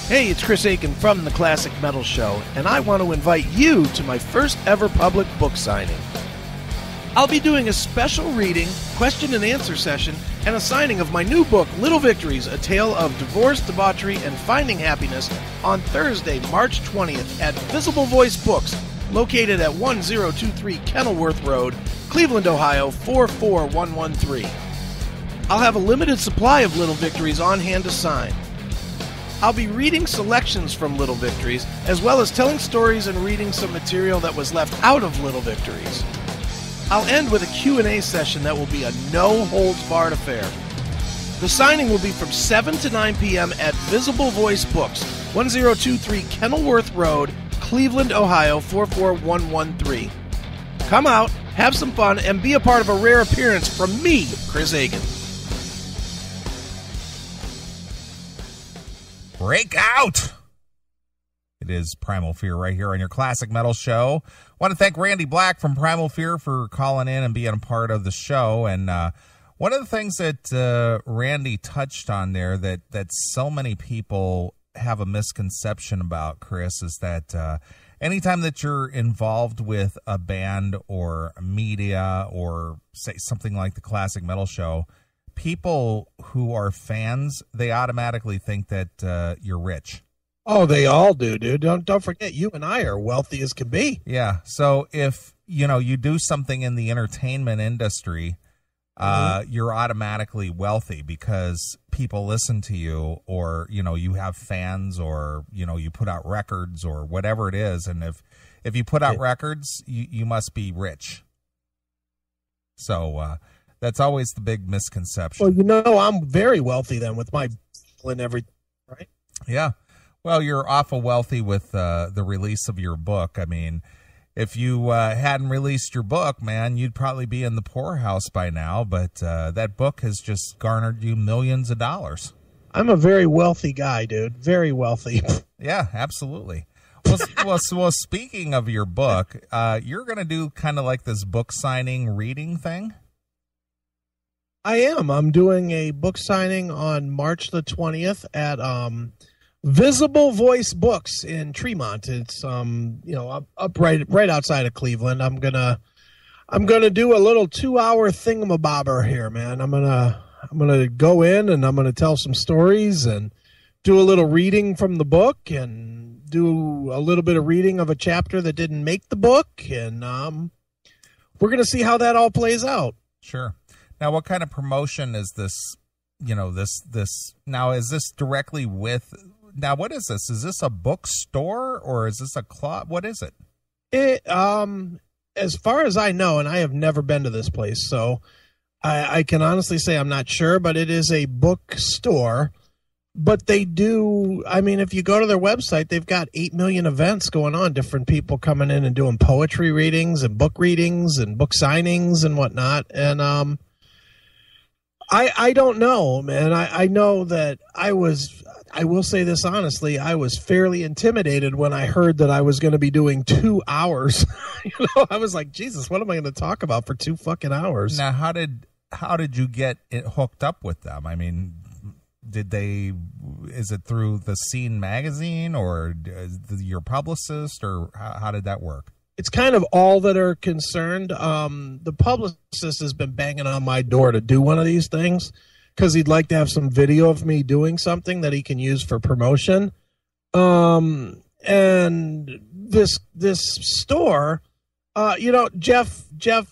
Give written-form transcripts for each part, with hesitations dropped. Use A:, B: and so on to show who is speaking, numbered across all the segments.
A: Hey, it's Chris Akin from the Classic Metal Show, and I want to invite you to my first ever public book signing. I'll be doing a special reading, question and answer session, and a signing of my new book, Little Victories, A Tale of Divorce, Debauchery, and Finding Happiness on Thursday, March 20th at Visible Voice Books, located at 1023 Kenilworth Road, Cleveland, Ohio, 44113. I'll have a limited supply of Little Victories on hand to sign. I'll be reading selections from Little Victories, as well as telling stories and reading some material that was left out of Little Victories. I'll end with a Q&A session that will be a no-holds-barred affair. The signing will be from 7 to 9 p.m. at Visible Voice Books, 1023 Kenilworth Road, Cleveland, Ohio, 44113. Come out, have some fun, and be a part of a rare appearance from me, Chris Akin.
B: Break out! It is Primal Fear right here on your Classic Metal Show. I want to thank Randy Black from Primal Fear for calling in and being a part of the show. And one of the things that Randy touched on there that so many people have a misconception about, Chris, is that anytime that you're involved with a band or media or, say, something like the Classic Metal Show, people who are fans, they automatically think that you're rich.
A: Oh, they all do, dude. Don't forget, you and I are wealthy as can be.
B: Yeah. So if you do something in the entertainment industry, you're automatically wealthy because people listen to you, or you have fans, or you put out records or whatever it is. And if you put out records, you must be rich. So that's always the big misconception.
A: Well, I'm very wealthy then with my and everything, right?
B: Yeah. Well, you're awful wealthy with the release of your book. I mean, if you hadn't released your book, man, you'd probably be in the poorhouse by now. But that book has just garnered you millions of dollars.
A: I'm a very wealthy guy, dude. Very wealthy.
B: Yeah, absolutely. Well, speaking of your book, you're going to do kind of like this book signing reading thing?
A: I am. I'm doing a book signing on March the 20th at Visible Voice Books in Tremont. It's up right outside of Cleveland. I'm gonna do a little 2-hour thingamabobber here, man. I'm gonna go in and I'm gonna tell some stories and do a little reading from the book and do a little bit of reading of a chapter that didn't make the book, and we're gonna see how that all plays out.
B: Sure. Now, what kind of promotion is this? This now, is this directly with? Now, what is this? Is this a bookstore or is this a club? What is it?
A: As far as I know, and I have never been to this place, so I can honestly say I'm not sure, but it is a bookstore. But they do, I mean, if you go to their website, they've got 8 million events going on, different people coming in and doing poetry readings and book signings and whatnot. And I don't know, man. I know that I will say this honestly, I was fairly intimidated when I heard that I was going to be doing 2 hours. I was like, Jesus, what am I going to talk about for 2 fucking hours?
B: Now, how did you get it hooked up with them? I mean, is it through the Scene magazine or your publicist, or how did that work?
A: It's kind of all that are concerned. The publicist has been banging on my door to do one of these things because he'd like to have some video of me doing something that he can use for promotion. And this store, Jeff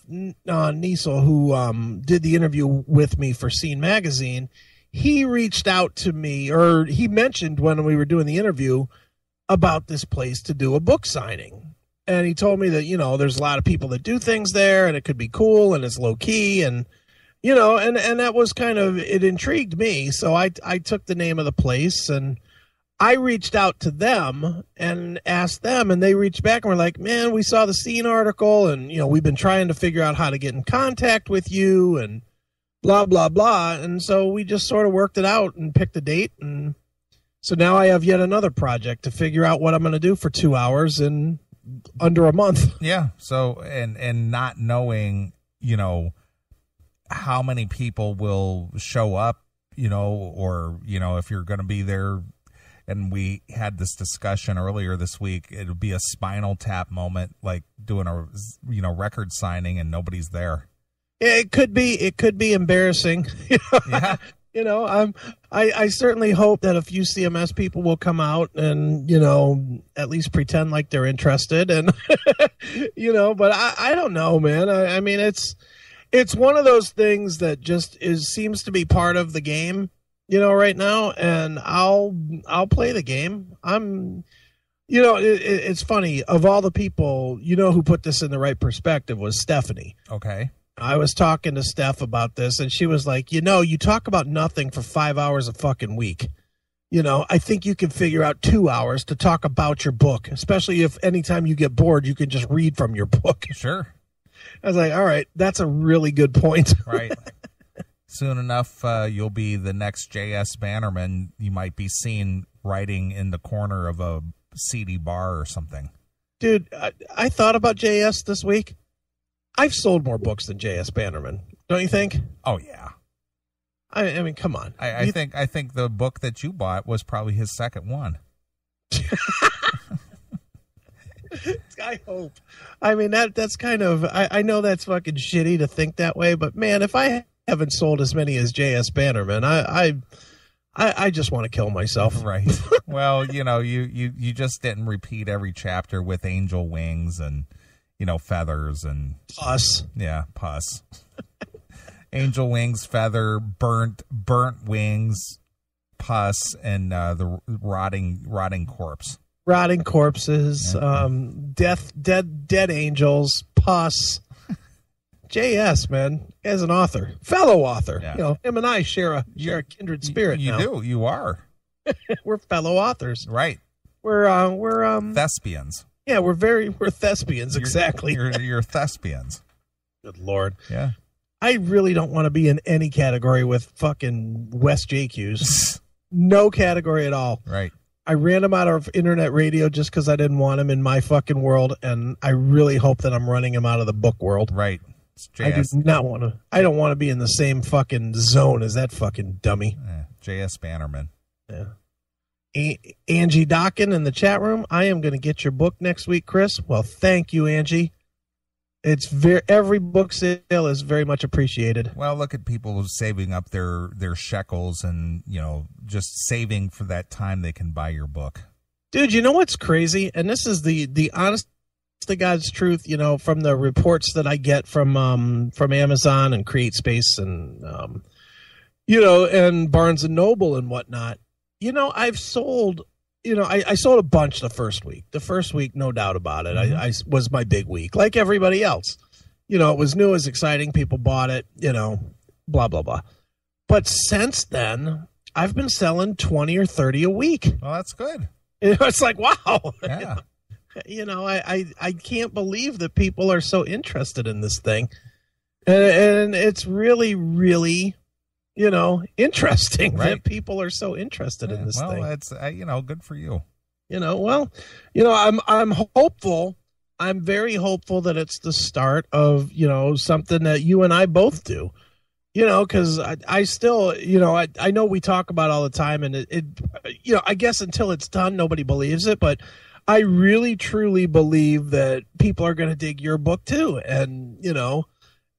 A: Niesel, who did the interview with me for Scene magazine, he reached out to me, or he mentioned when we were doing the interview about this place to do a book signing. And he told me that, there's a lot of people that do things there and it could be cool and it's low key and, and that was kind of, it intrigued me. So I took the name of the place and I reached out to them and asked them, and they reached back and were like, man, we saw the Scene article and, we've been trying to figure out how to get in contact with you and blah, blah, blah. And so we just sort of worked it out and picked a date. And so now I have yet another project to figure out what I'm going to do for 2 hours in under a month.
B: Yeah. So, and not knowing, how many people will show up, or, if you're going to be there. and we had this discussion earlier this week. It would be a Spinal Tap moment, like doing a record signing and nobody's there.
A: It could be embarrassing.
B: Yeah.
A: I certainly hope that a few CMS people will come out and, at least pretend like they're interested. And, but I don't know, man. I mean, it's one of those things that just seems to be part of the game, right now. And I'll play the game. It's funny. Of all the people, who put this in the right perspective was Stephanie.
B: Okay.
A: I was talking to Steph about this, and she was like, you talk about nothing for 5 hours a fucking week. I think you can figure out 2 hours to talk about your book, especially if anytime you get bored, you can just read from your book.
B: Sure.
A: I was like, all right, that's a really good point.
B: Right. Soon enough, you'll be the next S Bannerman. You might be seen writing in the corner of a seedy bar or something.
A: Dude, I thought about JS this week. I've sold more books than S Bannerman, don't you think?
B: Oh yeah.
A: I mean, come on.
B: I think the book that you bought was probably his second one.
A: I hope. I mean, that's kind of. I know that's fucking shitty to think that way, but man, if I haven't sold as many as S Bannerman, I just want to kill myself.
B: Right. Well, you just didn't repeat every chapter with angel wings and. Feathers and
A: pus.
B: Yeah, pus. Angel wings, feather, burnt wings, pus, and the rotting corpse.
A: Rotting corpses,
B: yeah.
A: dead angels, pus. JS, man, as an author, fellow author,
B: yeah.
A: Him and I share a kindred spirit.
B: You
A: now.
B: do. You are.
A: We're fellow authors,
B: right?
A: We're
B: thespians.
A: Yeah, we're thespians, exactly.
B: You're thespians.
A: Good Lord.
B: Yeah.
A: I really don't want to be in any category with fucking West JQs. No category at all.
B: Right.
A: I ran him out of internet radio just because I didn't want him in my fucking world, and I really hope that I'm running him out of the book world.
B: Right.
A: I do not want to. I don't want to be in the same fucking zone as that fucking dummy.
B: S Bannerman.
A: Yeah. Angie Dockin in the chat room. I am going to get your book next week, Chris. Well, thank you, Angie. It's every book sale is very much appreciated.
B: Well, look at people saving up their shekels and just saving for that time they can buy your book.
A: Dude, you know what's crazy? And this is the honest to God's truth. From the reports that I get from Amazon and CreateSpace and and Barnes and Noble and whatnot. I've sold, I sold a bunch the first week. The first week, no doubt about it.
B: Mm-hmm.
A: I was my big week, like everybody else. It was new, it was exciting. People bought it, blah, blah, blah. But since then, I've been selling 20 or 30 a week.
B: Well, that's good.
A: It's like, wow.
B: Yeah.
A: I can't believe that people are so interested in this thing. And it's really, really... interesting
B: right.
A: that people are so interested in this thing.
B: Well, it's good for you.
A: I'm hopeful. I'm very hopeful that it's the start of something that you and I both do. Because I still I know we talk about all the time, and it I guess until it's done, nobody believes it, but I really truly believe that people are going to dig your book too, and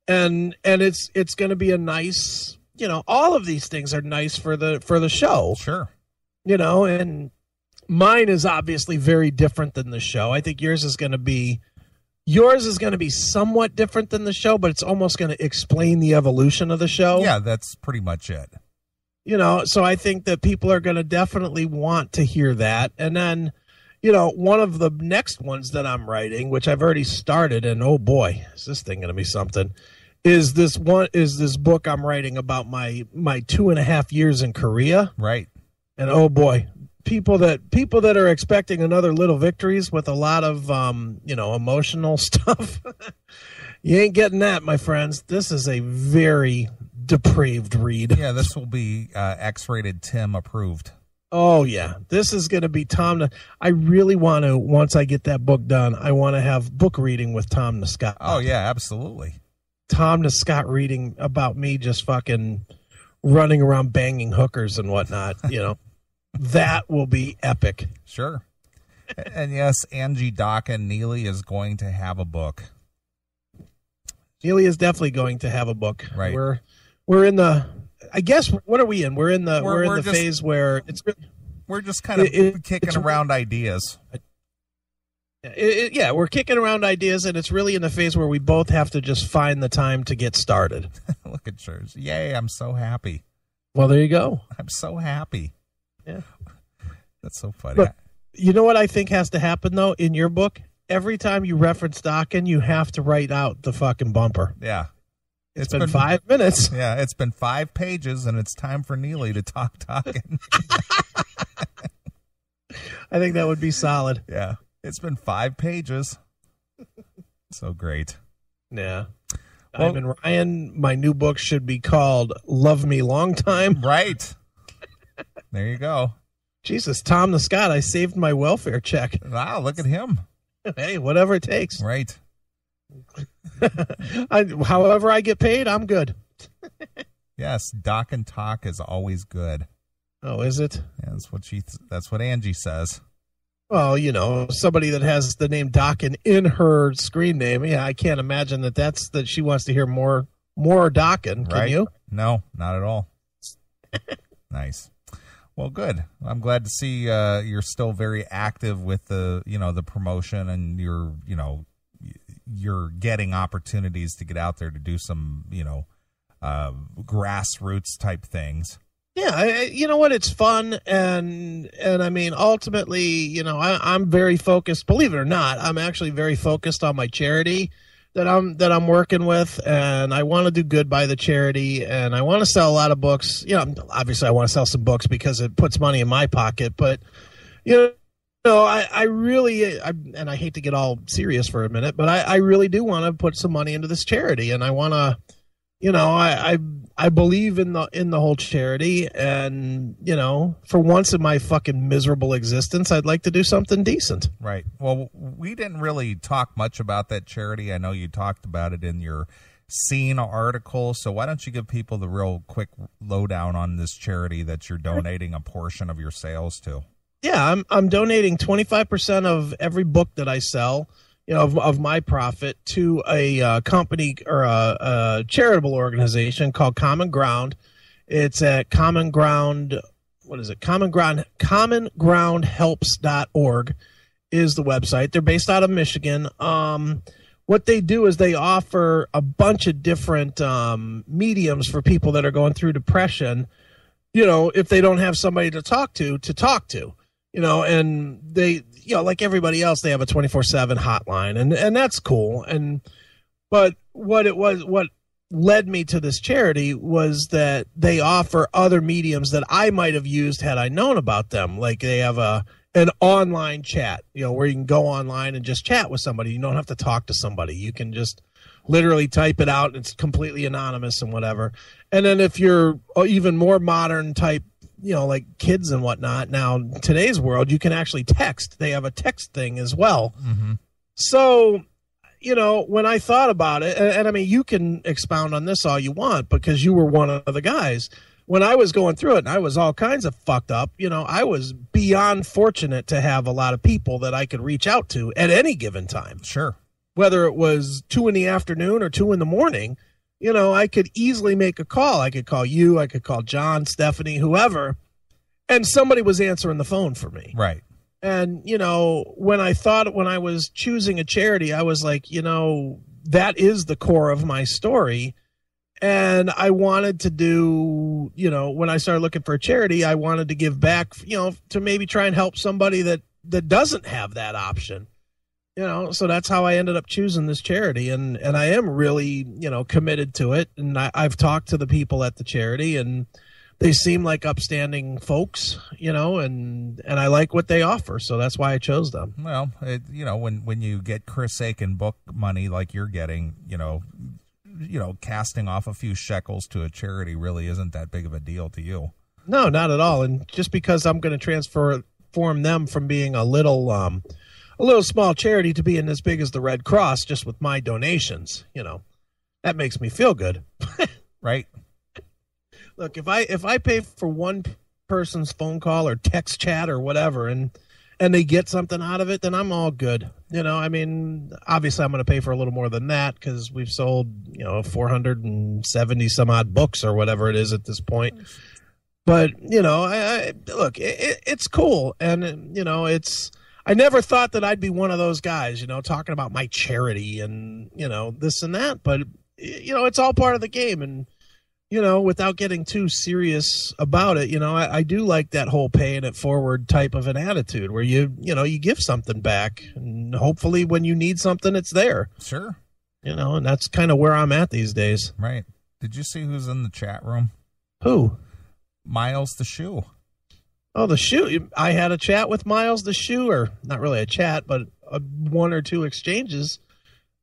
A: and it's going to be a nice. All of these things are nice for the show.
B: Sure.
A: And mine is obviously very different than the show. I think yours is going to be somewhat different than the show, but it's almost going to explain the evolution of the show.
B: Yeah, that's pretty much it.
A: So I think that people are going to definitely want to hear that. And then, one of the next ones that I'm writing, which I've already started, and oh boy, is this thing going to be something. Is this book I'm writing about my 2.5 years in Korea.
B: Right.
A: And oh boy, people that are expecting another Little Victories with a lot of emotional stuff. You ain't getting that, my friends. This is a very depraved read.
B: Yeah, this will be X-rated Tim approved.
A: Oh yeah, this is going to be Tom. I really want to, once I get that book done, I want to have book reading with Tom Scott.
B: Oh yeah, absolutely.
A: Tom Scott reading about me just fucking running around banging hookers and whatnot, That will be epic.
B: Sure. And yes, Angie, Doc, and Neeley is going to have a book.
A: Neeley is definitely going to have a book.
B: Right.
A: We're in the, I guess, what are we in? We're in the phase where it's.
B: We're just kind of kicking around ideas.
A: Yeah, we're kicking around ideas, and it's really in the phase where we both have to just find the time to get started.
B: Look at yours. Yay, I'm so happy.
A: Well, there you go.
B: I'm so happy.
A: Yeah.
B: That's so funny.
A: But you know what I think has to happen, though, in your book? Every time you reference Akin, you have to write out the fucking bumper.
B: Yeah.
A: It's been 5 minutes.
B: Yeah, it's been 5 pages, and it's time for Neeley to talk Akin.
A: I think that would be solid.
B: Yeah. It's been 5 pages. So great.
A: Yeah. Well, I'm in Ryan. My new book should be called Love Me Long Time.
B: Right. There you go.
A: Jesus, Tom the Scott, I saved my welfare check.
B: Wow, look at him.
A: Hey, whatever it takes.
B: Right.
A: However I get paid, I'm good.
B: Yes, Doc and Talk is always good.
A: Oh, is it?
B: Yeah, that's what Angie says.
A: Well, you know, somebody that has the name Akin in her screen name. Yeah, I can't imagine that she wants to hear more Akin. Can you?
B: No, not at all. Nice. Well, good. I'm glad to see you're still very active with the promotion, and you're getting opportunities to get out there to do some grassroots type things.
A: Yeah, you know what? It's fun, and I mean, ultimately, I'm very focused. Believe it or not, I'm actually very focused on my charity that I'm working with, and I want to do good by the charity, and I want to sell a lot of books. Obviously, I want to sell some books because it puts money in my pocket. But I really, and I hate to get all serious for a minute, but I really do want to put some money into this charity, and I want to. I believe in the whole charity, and for once in my fucking miserable existence, I'd like to do something decent.
B: Right. Well, we didn't really talk much about that charity. I know you talked about it in your Scene article, so why don't you give people the real quick lowdown on this charity that you're donating a portion of your sales to?
A: Yeah, I'm donating 25% of every book that I sell. Of my profit to a company or a charitable organization called Common Ground. It's at Common Ground. What is it? commongroundhelps.org is the website. They're based out of Michigan. What they do is they offer a bunch of different mediums for people that are going through depression. If they don't have somebody to talk to. And they, like everybody else, they have a 24/7 hotline, and that's cool. But what led me to this charity was that they offer other mediums that I might have used had I known about them. Like they have an online chat, where you can go online and just chat with somebody. You don't have to talk to somebody. You can just literally type it out. It's completely anonymous and whatever. And then if you're even more modern type, like kids and whatnot. Now, today's world, you can actually text. They have a text thing as well.
B: Mm-hmm.
A: So, when I thought about it, and I mean, you can expound on this all you want because you were one of the guys. When I was going through it and I was all kinds of fucked up, I was beyond fortunate to have a lot of people that I could reach out to at any given time.
B: Sure.
A: Whether it was 2 PM or 2 AM, I could easily make a call. I could call you. I could call John, Stephanie, whoever, and somebody was answering the phone for me.
B: Right.
A: And, when I was choosing a charity, I was like, that is the core of my story. And I wanted to do, when I started looking for a charity, I wanted to give back, to maybe try and help somebody that doesn't have that option. So that's how I ended up choosing this charity, and I am really, committed to it. And I've talked to the people at the charity, and they seem like upstanding folks, and I like what they offer, so that's why I chose them.
B: Well, when you get Chris Akin book money like you're getting, casting off a few shekels to a charity really isn't that big of a deal to you.
A: No, not at all. And just because I'm going to transform them from being a little small charity to being as big as the Red Cross just with my donations, that makes me feel good.
B: Right.
A: Look, if I pay for one person's phone call or text chat or whatever, and they get something out of it, then I'm all good. You know, I mean, obviously I'm going to pay for a little more than that because we've sold, 470 some odd books or whatever it is at this point. But, I look, it's cool. And, I never thought that I'd be one of those guys, talking about my charity and, this and that. But, it's all part of the game. And, without getting too serious about it, I do like that whole paying it forward type of an attitude where you give something back. And hopefully when you need something, it's there.
B: Sure.
A: And that's kind of where I'm at these days.
B: Right. Did you see who's in the chat room?
A: Who?
B: Miles the Shoe.
A: Oh, the Shoe. I had a chat with Miles the Shoe, or not really a chat, but one or two exchanges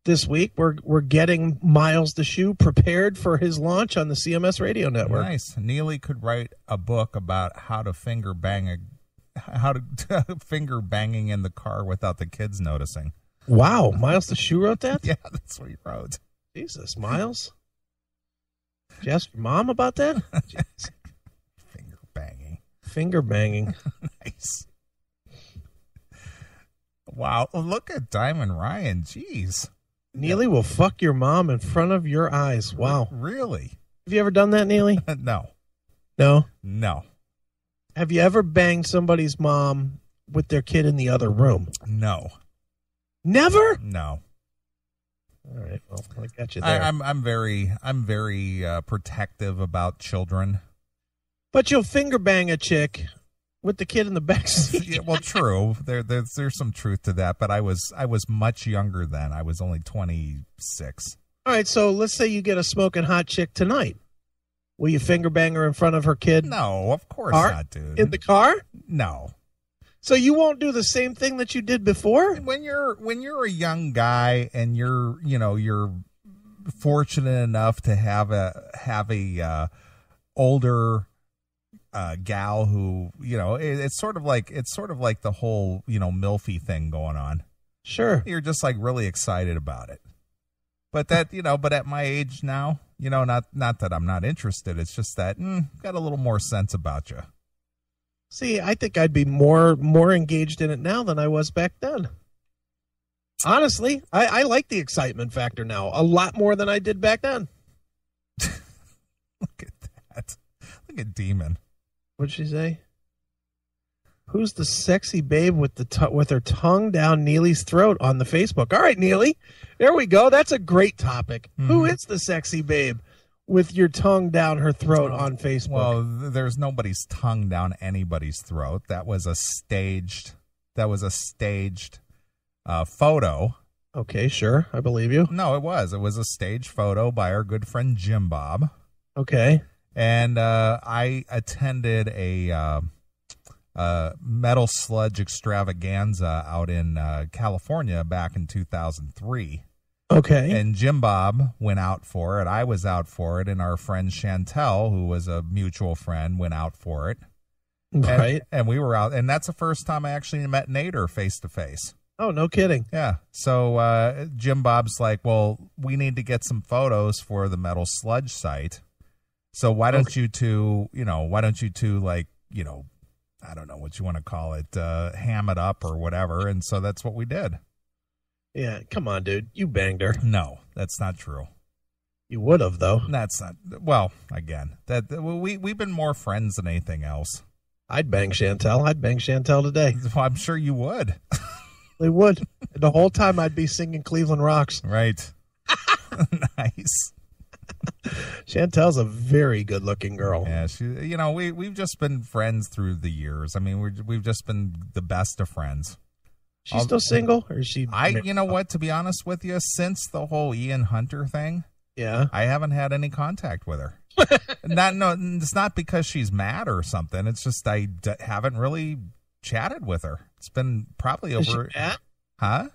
A: this week. We're getting Miles the Shoe prepared for his launch on the CMS radio network.
B: Nice. Neeley could write a book about how to finger banging in the car without the kids noticing.
A: Wow, Miles the Shoe wrote that?
B: Yeah, that's what he wrote.
A: Jesus, Miles. Did you ask your mom about that? Finger banging.
B: Nice. Wow. Look at Diamond Ryan. Jeez.
A: Neeley will fuck your mom in front of your eyes. Wow.
B: Really?
A: Have you ever done that, Neeley?
B: No.
A: No?
B: No.
A: Have you ever banged somebody's mom with their kid in the other room?
B: No.
A: Never?
B: No.
A: All right. Well, I got you there.
B: I'm very protective about children.
A: But you'll finger bang a chick with the kid in the back seat.
B: Yeah, well, true. There's some truth to that, but I was much younger then. I was only 26.
A: All right, so let's say you get a smoking hot chick tonight. Will you finger bang her in front of her kid?
B: No, of course not, dude.
A: In the car?
B: No.
A: So you won't do the same thing that you did before?
B: When you're a young guy and you're fortunate enough to have a older gal who, it's sort of like the whole, MILFy thing going on.
A: Sure.
B: You're just like really excited about it. But that, but at my age now, not that I'm not interested. It's just that got a little more sense about you.
A: See, I think I'd be more engaged in it now than I was back then. Honestly, I like the excitement factor now a lot more than I did back then.
B: Look at that. Look at Demon.
A: What'd she say? Who's the sexy babe with with her tongue down Neely's throat on the Facebook? All right, Neely. There we go. That's a great topic. Mm-hmm. Who is the sexy babe with your tongue down her throat on Facebook?
B: Well, there's nobody's tongue down anybody's throat. That was a staged photo.
A: Okay, sure. I believe you.
B: No, it was. It was a staged photo by our good friend Jim Bob.
A: Okay.
B: And I attended a metal sludge extravaganza out in California back in 2003.
A: Okay.
B: And Jim Bob went out for it. I was out for it. And our friend Chantel, who was a mutual friend, went out for it.
A: Right.
B: And we were out. And that's the first time I actually met Nader face to face.
A: Oh, no kidding.
B: Yeah. So Jim Bob's like, well, we need to get some photos for the metal sludge site. So why don't you two, I don't know what you want to call it, ham it up or whatever. And so that's what we did.
A: Yeah, come on, dude. You banged her.
B: No, that's not true.
A: You would have, though.
B: That's not, well, again, we've been more friends than anything else.
A: I'd bang Chantel. I'd bang Chantel today.
B: Well, I'm sure you would.
A: They would. The whole time I'd be singing Cleveland Rocks.
B: Right. Nice.
A: Chantel's a very good-looking girl.
B: Yeah, she. We've just been friends through the years. I mean, we've just been the best of friends.
A: She's still single, or is she?
B: You know what? To be honest with you, since the whole Ian Hunter thing,
A: yeah,
B: I haven't had any contact with her. It's not because she's mad or something. It's just I haven't really chatted with her. It's been probably over.
A: Is she mad?
B: Huh?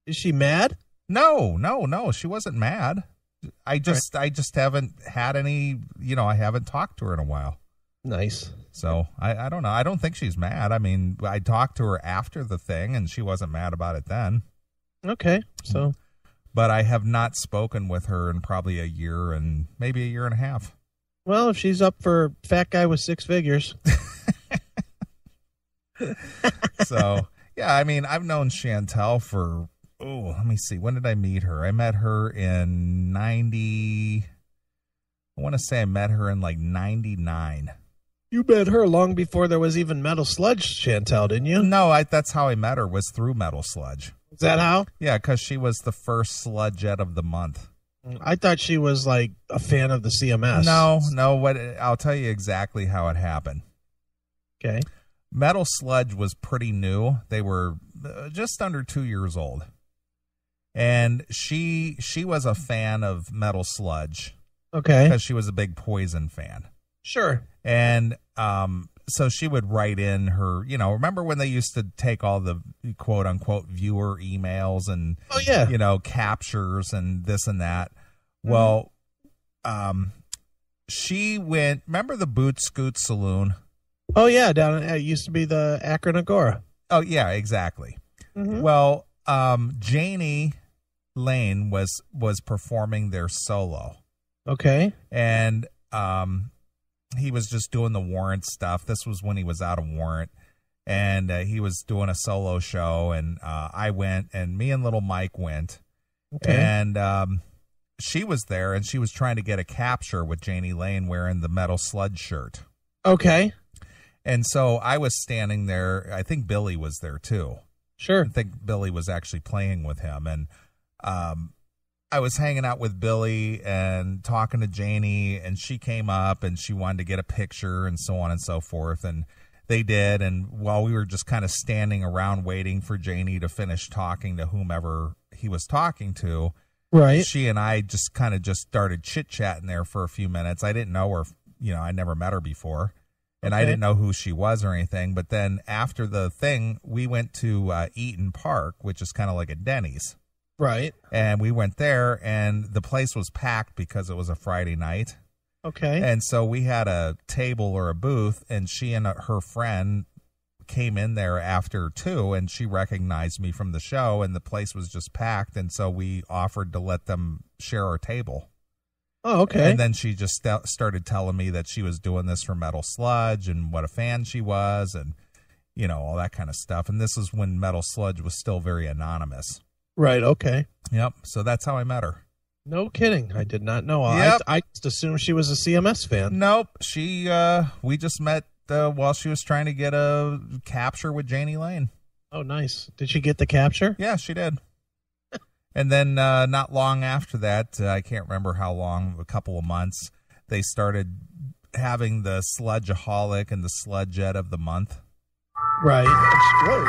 A: Is she mad?
B: No. She wasn't mad. I just haven't had any, I haven't talked to her in a while.
A: Nice.
B: So I don't know. I don't think she's mad. I mean, I talked to her after the thing and she wasn't mad about it then.
A: Okay. So,
B: but I have not spoken with her in probably a year and maybe a year and a half.
A: Well, if she's up for fat guy with six figures.
B: So, yeah, I mean, I've known Chantel for, let me see. When did I meet her? I met her in 90. I want to say I met her in like 99.
A: You met her long before there was even Metal Sludge, Chantel, didn't you?
B: No, that's how I met her, was through Metal Sludge.
A: Is that how?
B: Yeah, because she was the first Sludgeette of the month.
A: I thought she was like a fan of the CMS.
B: No. I'll tell you exactly how it happened.
A: Okay.
B: Metal Sludge was pretty new. They were just under 2 years old. And she was a fan of Metal Sludge.
A: Okay.
B: Because she was a big Poison fan.
A: Sure.
B: And so she would write in her, remember when they used to take all the quote unquote viewer emails and, captures and this and that. Mm-hmm. Well, she went, remember the Boot Scoot Saloon?
A: Oh, yeah. It used to be the Akron Agora.
B: Oh, yeah, exactly. Mm-hmm. Well, Janie Lane was performing their solo.
A: Okay.
B: And he was just doing the Warrant stuff. This was when he was out of Warrant. And he was doing a solo show. And I went, and me and little Mike went. Okay. And she was there, and she was trying to get a capture with Janie Lane wearing the Metal Sludge shirt.
A: Okay.
B: And so I was standing there. I think Billy was there, too.
A: Sure.
B: I think Billy was actually playing with him. And I was hanging out with Billy and talking to Janie, and she came up and she wanted to get a picture and so on and so forth. And they did. And while we were just kind of standing around waiting for Janie to finish talking to whomever he was talking to,
A: right,
B: she and I just started chit-chatting there for a few minutes. I didn't know her, I never met her before. And okay. I didn't know who she was or anything. But then after the thing, we went to Eaton Park, which is kind of like a Denny's.
A: Right.
B: And we went there, and the place was packed because it was a Friday night.
A: Okay.
B: And so we had a table or a booth, and she and her friend came in there after 2, and she recognized me from the show, and the place was just packed. And so we offered to let them share our table.
A: Oh, okay.
B: And then she just started telling me that she was doing this for Metal Sludge and what a fan she was and, all that kind of stuff. And this is when Metal Sludge was still very anonymous.
A: Right, okay.
B: Yep, so that's how I met her.
A: No kidding. I did not know.
B: Yep.
A: I just assumed she was a CMS fan.
B: Nope. We just met while she was trying to get a capture with Janie Lane.
A: Oh, nice. Did she get the capture?
B: Yeah, she did. And then not long after that, I can't remember how long, a couple of months, they started having the Sludgeaholic and the Sludgeette of the month.
A: Right. Whoa.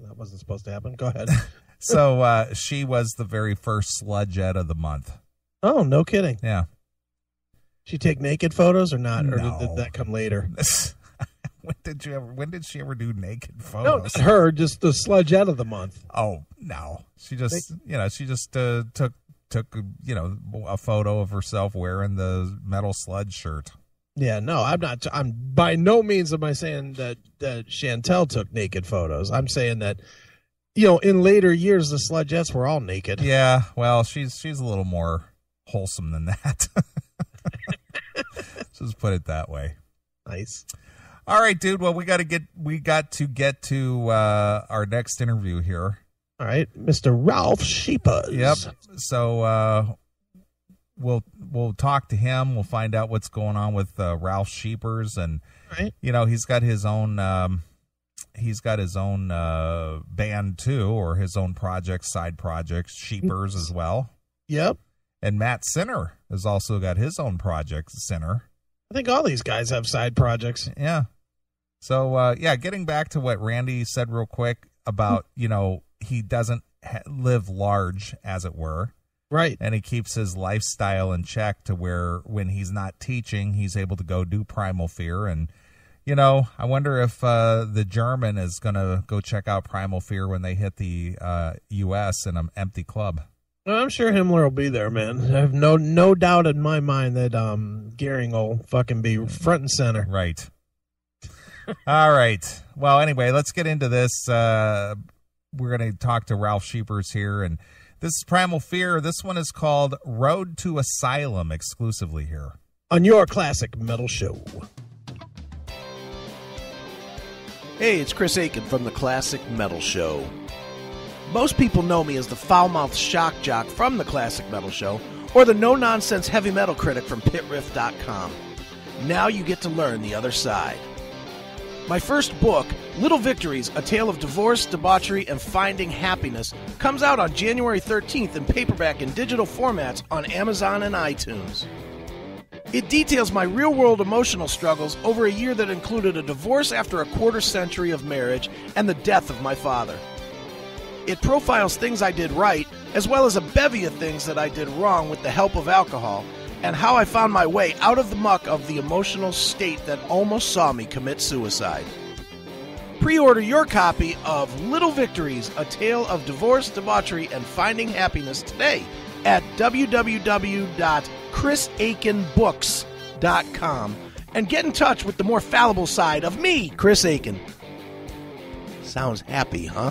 A: That wasn't supposed to happen. Go ahead.
B: So she was the very first Sludgeette of the month.
A: Oh, no kidding.
B: Yeah.
A: She take naked photos or not?
B: No.
A: Or did that come later?
B: When did she ever do naked photos?
A: No, not her, just the Sludgeette of the month.
B: Oh, no. She just, took a photo of herself wearing the Metal Sludge shirt.
A: Yeah, no, I'm by no means am I saying that Chantel took naked photos. I'm saying that, in later years, the Sludgeettes were all naked.
B: Yeah, well, she's a little more wholesome than that. Just put it that way.
A: Nice.
B: All right, dude. Well, we got to get to our next interview here.
A: All right, Mr. Ralph Sheepers.
B: Yep. So we'll talk to him. We'll find out what's going on with Ralph Sheepers, and
A: right.
B: He's got his own band too, or his own side projects, Sheepers as well.
A: Yep.
B: And Matt Sinner has also got his own project, Sinner.
A: I think all these guys have side projects.
B: Yeah. So, getting back to what Randy said real quick about, he doesn't live large, as it were.
A: Right.
B: And he keeps his lifestyle in check to where when he's not teaching, he's able to go do Primal Fear. And, I wonder if the German is going to go check out Primal Fear when they hit the U.S. in an empty club.
A: Well, I'm sure Himmler will be there, man. I have no doubt in my mind that Gehring will fucking be front and center.
B: Right. All right. Well, anyway, let's get into this. We're going to talk to Ralph Sheepers here, and this is Primal Fear. This one is called Road to Asylum, exclusively here
A: on your classic metal show. Hey, it's Chris Akin from the Classic Metal Show. Most people know me as the foul-mouthed shock jock from the Classic Metal Show, or the no-nonsense heavy metal critic from pitriff.com. Now you get to learn the other side. My first book, Little Victories, A Tale of Divorce, Debauchery, and Finding Happiness, comes out on January 13th in paperback and digital formats on Amazon and iTunes. It details my real-world emotional struggles over a year that included a divorce after a quarter century of marriage and the death of my father. It profiles things I did right, as well as a bevy of things that I did wrong with the help of alcohol, and how I found my way out of the muck of the emotional state that almost saw me commit suicide. Pre-order your copy of Little Victories, A Tale of Divorce, Debauchery, and Finding Happiness today at www.chrisakinbooks.com and get in touch with the more fallible side of me, Chris Akin. Sounds happy, huh?